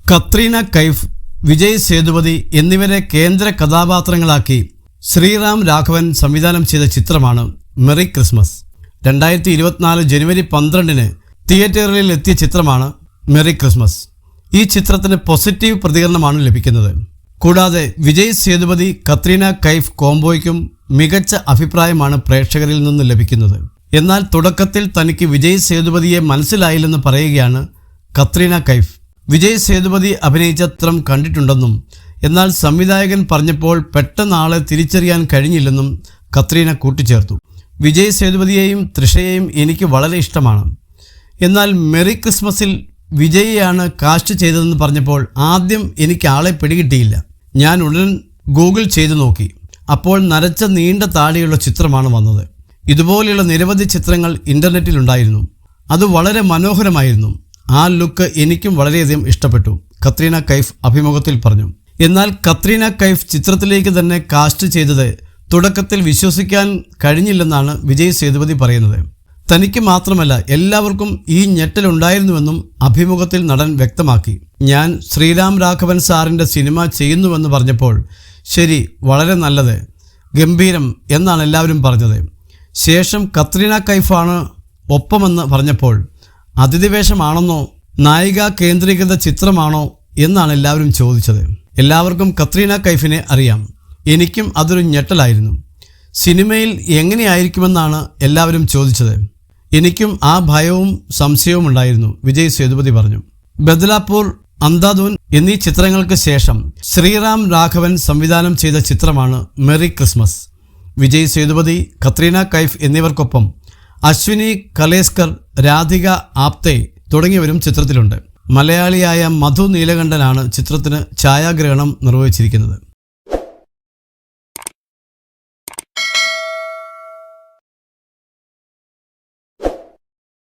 കത്രീന കൈഫ്, വിജയ് സേതുപതി എന്നിവരെ കേന്ദ്ര കഥാപാത്രങ്ങളാക്കി ശ്രീറാം രാഘവൻ സംവിധാനം ചെയ്ത ചിത്രമാണ് മെറി ക്രിസ്മസ്. 2024 ജനുവരി 12 തിയേറ്ററുകളിൽ എത്തിയ ചിത്രമാണ് മെറി ക്രിസ്മസ്. ഈ ചിത്രത്തിന് പോസിറ്റീവ് പ്രതികരണമാണ് ലഭിക്കുന്നത്. കൂടാതെ വിജയ് സേതുപതി കത്രീന കൈഫ് കോംബോയ്ക്കും മികച്ച അഭിപ്രായമാണ് പ്രേക്ഷകരിൽ നിന്ന് ലഭിക്കുന്നത്. എന്നാൽ തുടക്കത്തിൽ തനിക്ക് വിജയ് സേതുപതിയെ മനസ്സിലായില്ലെന്ന് പറയുകയാണ് കത്രീന കൈഫ്. വിജയ് സേതുപതി അഭിനയിച്ച ചിത്രം കണ്ടിട്ടുണ്ടെന്നും എന്നാൽ സംവിധായകൻ പറഞ്ഞപ്പോൾ പെട്ടെന്ന് ആളെ തിരിച്ചറിയാൻ കഴിഞ്ഞില്ലെന്നും കത്രീന കൂട്ടിച്ചേർത്തു. വിജയ് സേതുപതിയെയും തൃഷയെയും എനിക്ക് വളരെ ഇഷ്ടമാണ്. എന്നാൽ മെറി ക്രിസ്മസിൽ വിജയിയാണ് കാസ്റ്റ് ചെയ്തതെന്ന് പറഞ്ഞപ്പോൾ ആദ്യം എനിക്ക് ആളെ പിടികിട്ടിയില്ല. ഞാൻ ഉടൻ ഗൂഗിൾ ചെയ്തു നോക്കി. അപ്പോൾ നരച്ച നീണ്ട താടിയുള്ള ചിത്രമാണ് വന്നത്. ഇതുപോലെയുള്ള നിരവധി ചിത്രങ്ങൾ ഇൻ്റർനെറ്റിലുണ്ടായിരുന്നു. അത് വളരെ മനോഹരമായിരുന്നു. ആ ലുക്ക് എനിക്കും വളരെയധികം ഇഷ്ടപ്പെട്ടു, കത്രീന കൈഫ് അഭിമുഖത്തിൽ പറഞ്ഞു. എന്നാൽ കത്രീന കൈഫ് ചിത്രത്തിലേക്ക് തന്നെ കാസ്റ്റ് ചെയ്തത് തുടക്കത്തിൽ വിശ്വസിക്കാൻ കഴിഞ്ഞില്ലെന്നാണ് വിജയ് സേതുപതി പറയുന്നത്. തനിക്ക് മാത്രമല്ല എല്ലാവർക്കും ഈ ഞെട്ടലുണ്ടായിരുന്നുവെന്നും അഭിമുഖത്തിൽ നടൻ വ്യക്തമാക്കി. ഞാൻ ശ്രീറാം രാഘവൻ സാറിൻ്റെ സിനിമ ചെയ്യുന്നുവെന്ന് പറഞ്ഞപ്പോൾ ശരി, വളരെ നല്ലത്, ഗംഭീരം എന്നാണ് എല്ലാവരും പറഞ്ഞത്. ശേഷം കത്രീന കൈഫാണ് ഒപ്പമെന്ന് പറഞ്ഞപ്പോൾ അതിഥിവേഷമാണെന്നോ നായിക കേന്ദ്രീകൃത ചിത്രമാണോ എന്നാണ് എല്ലാവരും ചോദിച്ചത്. എല്ലാവർക്കും കത്രീന കൈഫിനെ അറിയാം. എനിക്കും അതൊരു ഞെട്ടലായിരുന്നു. സിനിമയിൽ എങ്ങനെയായിരിക്കുമെന്നാണ് എല്ലാവരും ചോദിച്ചത്. എനിക്കും ആ ഭയവും സംശയവും ഉണ്ടായിരുന്നു, വിജയ് സേതുപതി പറഞ്ഞു. ബദ്ലാപൂർ, അന്ധാധുൻ എന്നീ ചിത്രങ്ങൾക്ക് ശേഷം ശ്രീറാം രാഘവൻ സംവിധാനം ചെയ്ത ചിത്രമാണ് മെറി ക്രിസ്മസ്. വിജയ് സേതുപതി, കത്രീന കൈഫ് എന്നിവർക്കൊപ്പം അശ്വിനി കലേസ്കർ, രാധിക ആപ്തെ തുടങ്ങിയവരും ചിത്രത്തിലുണ്ട്. മലയാളിയായ മധു നീലകണ്ഠനാണ് ചിത്രത്തിന് ഛായാഗ്രഹണം നിർവഹിച്ചിരിക്കുന്നത്.